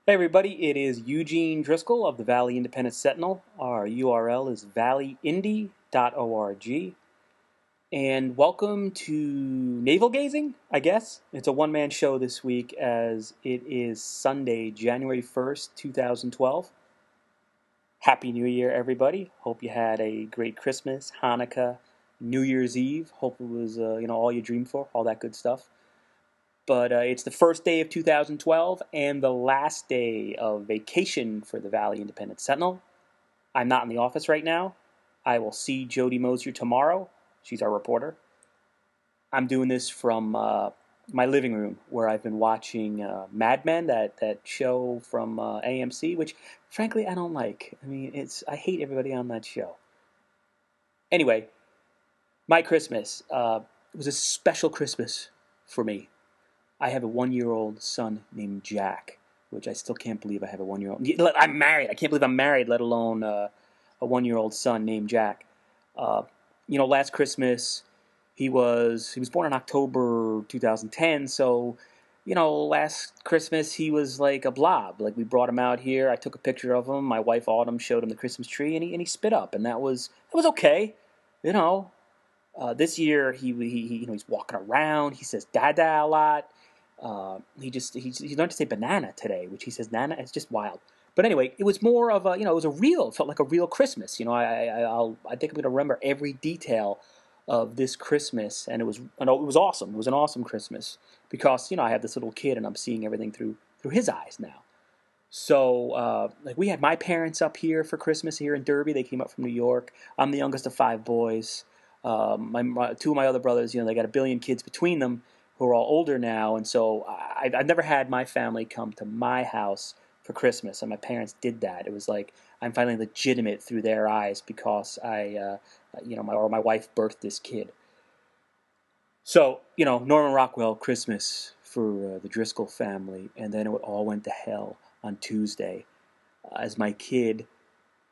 Hey everybody, it is Eugene Driscoll of the Valley Independent Sentinel. Our URL is valleyindy.org. And welcome to Navel Gazing, I guess. It's a one-man show this week as it is Sunday, January 1st, 2012. Happy New Year, everybody. Hope you had a great Christmas, Hanukkah, New Year's Eve. Hope it was, all you dreamed for, all that good stuff. But it's the first day of 2012 and the last day of vacation for the Valley Independent Sentinel. I'm not in the office right now. I will see Jody Mosier tomorrow. She's our reporter. I'm doing this from my living room where I've been watching Mad Men, that show from AMC, which frankly I don't like. I mean, I hate everybody on that show. Anyway, my Christmas was a special Christmas for me. I have a 1-year-old son named Jack, which I still can't believe I have a 1-year-old. I'm married. I can't believe I'm married, let alone a 1-year-old son named Jack. Last Christmas he was born in October 2010, so last Christmas he was like a blob. Like we brought him out here. I took a picture of him. My wife Autumn showed him the Christmas tree, and he spit up, and that was okay. This year he's walking around. He says "dada" a lot. He learned to say banana today, which he says nana. It's just wild. But anyway, it was more of it felt like a real Christmas. I think I'm gonna remember every detail of this Christmas, and it was awesome. It was an awesome Christmas because I have this little kid, and I'm seeing everything through his eyes now. So we had my parents up here for Christmas here in Derby. They came up from New York. I'm the youngest of 5 boys. Two of my other brothers, they got a billion kids between them who are all older now, and so I've never had my family come to my house for Christmas, and my parents did that. It was like I'm finally legitimate through their eyes because my wife birthed this kid. So Norman Rockwell Christmas for the Driscoll family, and then it all went to hell on Tuesday as my kid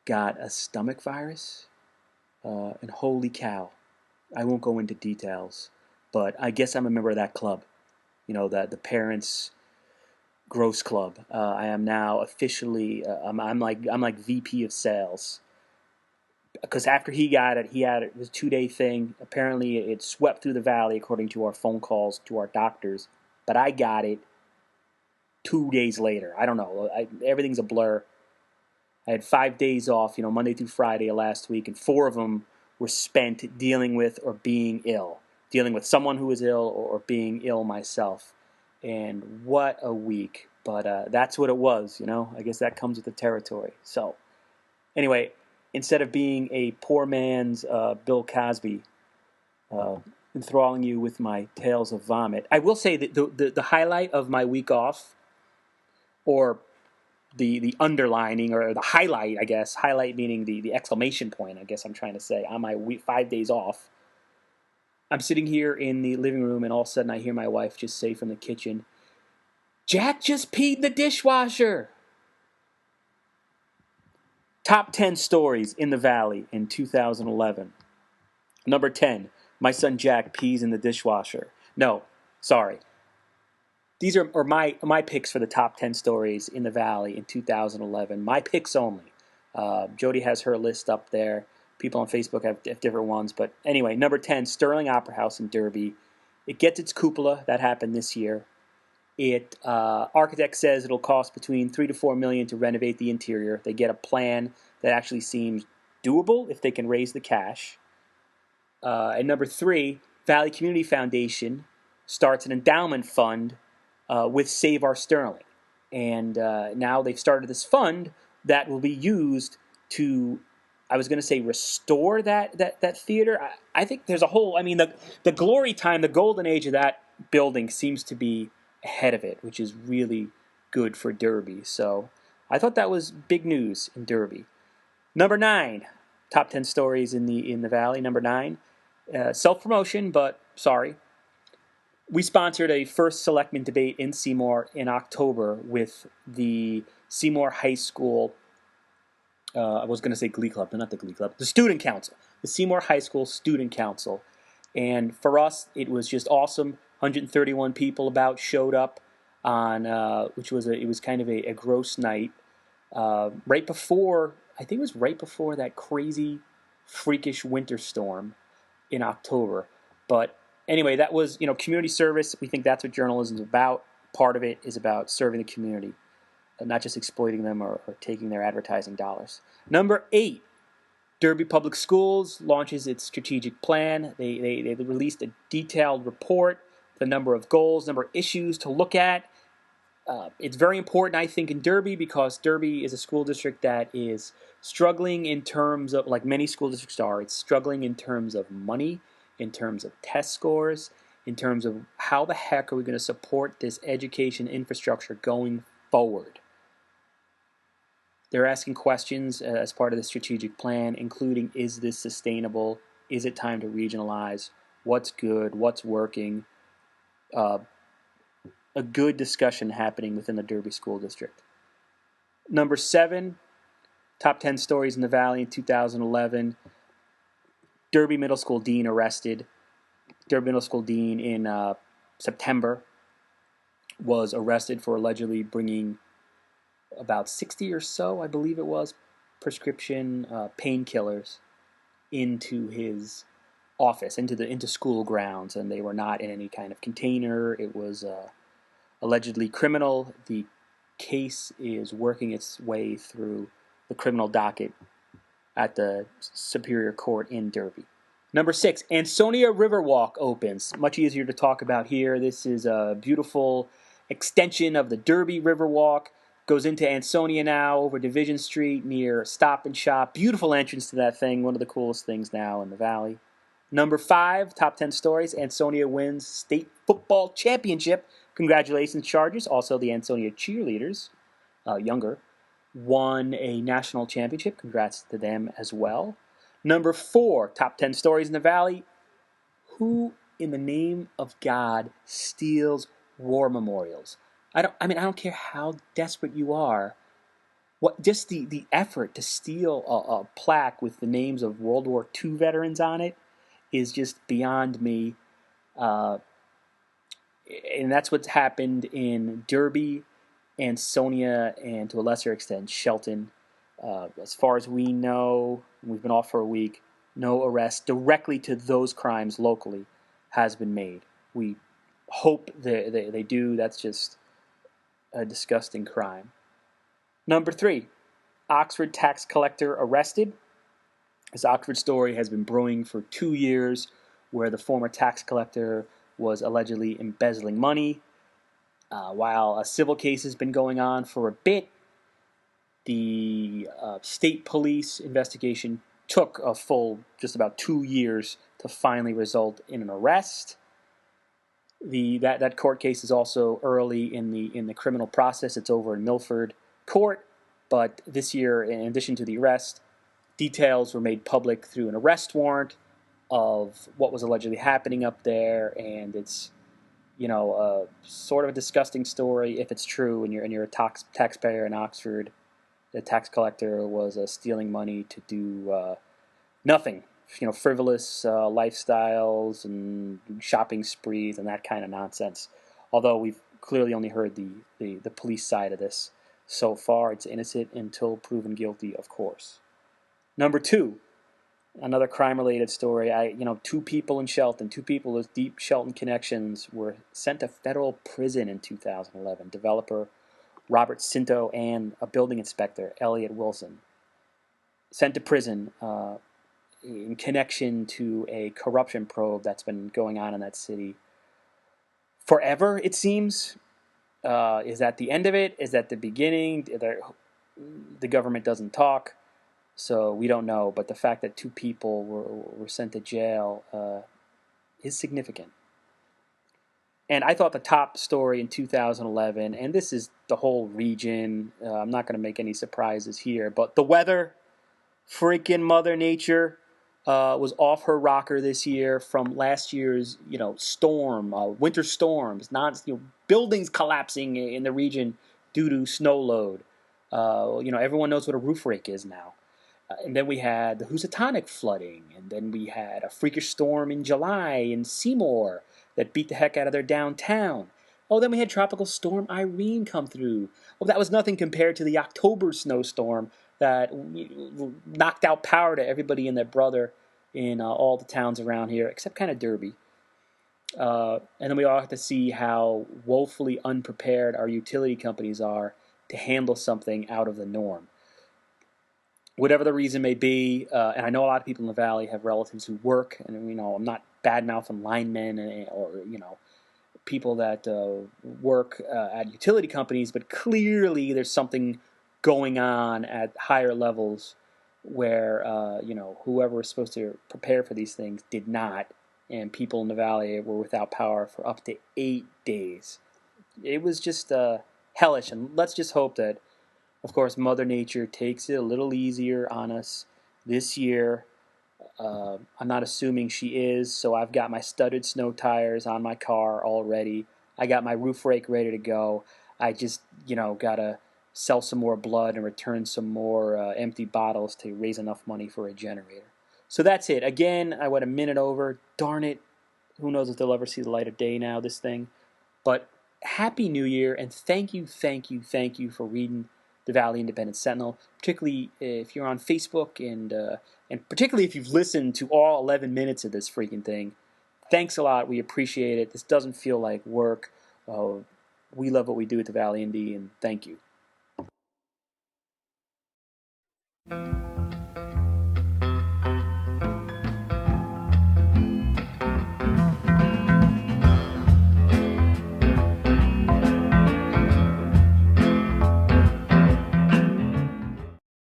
got a stomach virus, and holy cow, I won't go into details, but I guess I'm a member of that club, that the parents gross club. I am now officially I'm like VP of sales because after he got it, it was a 2-day thing. Apparently, it swept through the valley according to our phone calls to our doctors, but I got it 2 days later. I don't know. Everything's a blur. I had 5 days off, Monday through Friday of last week, and 4 of them were spent dealing with or being ill, dealing with someone who was ill or being ill myself. And what a week. But that's what it was, I guess that comes with the territory. So, anyway, instead of being a poor man's Bill Cosby, enthralling you with my tales of vomit, I will say that the highlight of my week off, or the underlining or the highlight, I guess, highlight meaning the exclamation point, I guess I'm trying to say, on my 5 days off, I'm sitting here in the living room, and all of a sudden I hear my wife just say from the kitchen, "Jack just peed the dishwasher." Top 10 stories in the Valley in 2011. Number 10, my son Jack pees in the dishwasher. No, sorry. These are my picks for the top 10 stories in the Valley in 2011. My picks only. Jody has her list up there. People on Facebook have different ones. But anyway, number 10, Sterling Opera House in Derby. It gets its cupola. That happened this year. Architect says it'll cost between $3 to $4 million to renovate the interior. They get a plan that actually seems doable if they can raise the cash. And number 3, Valley Community Foundation starts an endowment fund with Save Our Sterling. And now they've started this fund that will be used to, I was going to say, restore that theater. I think there's a whole, the glory time, the golden age of that building seems to be ahead of it, which is really good for Derby. So I thought that was big news in Derby. Number 9, top 10 stories in the Valley. Number 9, self-promotion, but sorry. We sponsored a first selectman debate in Seymour in October with the Seymour High School, I was going to say Glee Club, but not the Glee Club, the Student Council, the Seymour High School Student Council. And for us, it was just awesome. 131 people about showed up. on which was it was kind of a gross night right before, I think it was right before that crazy, freakish winter storm in October. But anyway, that was community service. We think that's what journalism is about. Part of it is about serving the community, not just exploiting them or taking their advertising dollars. Number 8, Derby Public Schools launches its strategic plan. They released a detailed report, the number of goals, number of issues to look at. It's very important, I think, in Derby because Derby is a school district that is struggling in terms of, like many school districts are, it's struggling in terms of money, in terms of test scores, in terms of how the heck are we going to support this education infrastructure going forward. They're asking questions as part of the strategic plan, including, is this sustainable? Is it time to regionalize? What's good? What's working? A good discussion happening within the Derby School District. Number 7, top 10 stories in the Valley in 2011. Derby Middle School dean arrested. Derby Middle School dean in September was arrested for allegedly bringing about 60 or so, I believe it was, prescription painkillers into his office, into school grounds, and they were not in any kind of container. It was allegedly criminal. The case is working its way through the criminal docket at the Superior Court in Derby. Number 6, Ansonia Riverwalk opens. Much easier to talk about here. This is a beautiful extension of the Derby Riverwalk. Goes into Ansonia now over Division Street near Stop and Shop. Beautiful entrance to that thing. One of the coolest things now in the Valley. Number 5, top 10 stories. Ansonia wins state football championship. Congratulations, Chargers. Also, the Ansonia cheerleaders, younger, won a national championship. Congrats to them as well. Number 4, top 10 stories in the Valley. Who in the name of God steals war memorials? I don't care how desperate you are. Just the effort to steal a plaque with the names of World War II veterans on it is just beyond me. And that's what's happened in Derby, Ansonia, and to a lesser extent, Shelton. As far as we know, we've been off for a week, no arrest directly to those crimes locally has been made. We hope they do. That's just a disgusting crime. Number 3, Oxford tax collector arrested. This Oxford story has been brewing for 2 years, where the former tax collector was allegedly embezzling money. While a civil case has been going on for a bit, the state police investigation took a full just about 2 years to finally result in an arrest. That court case is also early in the criminal process. It's over in Milford Court, but this year, in addition to the arrest, details were made public through an arrest warrant of what was allegedly happening up there, and it's sort of a disgusting story if it's true, and you're a taxpayer in Oxford. The tax collector was stealing money to do nothing. Frivolous lifestyles and shopping sprees and that kind of nonsense. Although we've clearly only heard the police side of this so far. It's innocent until proven guilty, of course. Number 2, another crime-related story. 2 people in Shelton, 2 people with deep Shelton connections were sent to federal prison in 2011. Developer Robert Cinto and a building inspector, Elliot Wilson, sent to prison in connection to a corruption probe that's been going on in that city forever, it seems. Is that the end of it? Is that the beginning? The government doesn't talk, so we don't know. But the fact that 2 people were sent to jail is significant. And I thought the top story in 2011, and this is the whole region, I'm not going to make any surprises here, but the weather, freaking Mother Nature, was off her rocker this year from last year's, storm, winter storms, buildings collapsing in the region due to snow load. Everyone knows what a roof rake is now. And then we had the Housatonic flooding, and then we had a freakish storm in July in Seymour that beat the heck out of their downtown. Oh, then we had Tropical Storm Irene come through. Oh, that was nothing compared to the October snowstorm that knocked out power to everybody and their brother in all the towns around here, except kind of Derby. And then we all have to see how woefully unprepared our utility companies are to handle something out of the norm. Whatever the reason may be, and I know a lot of people in the valley have relatives who work, and I'm not bad mouthing linemen or people that work at utility companies, but clearly there's something going on at higher levels where whoever was supposed to prepare for these things did not, and people in the valley were without power for up to 8 days. It was just hellish, and let's just hope that, of course, Mother Nature takes it a little easier on us this year. I'm not assuming she is, so I've got my studded snow tires on my car already. I got my roof rake ready to go. I just, gotta sell some more blood and return some more empty bottles to raise enough money for a generator. So that's it. Again, I went a minute over. Darn it. Who knows if they'll ever see the light of day now, this thing. But Happy New Year, and thank you for reading the Valley Independent Sentinel, particularly if you're on Facebook and particularly if you've listened to all 11 minutes of this freaking thing. Thanks a lot. We appreciate it. This doesn't feel like work. We love what we do at the Valley Indy, and thank you.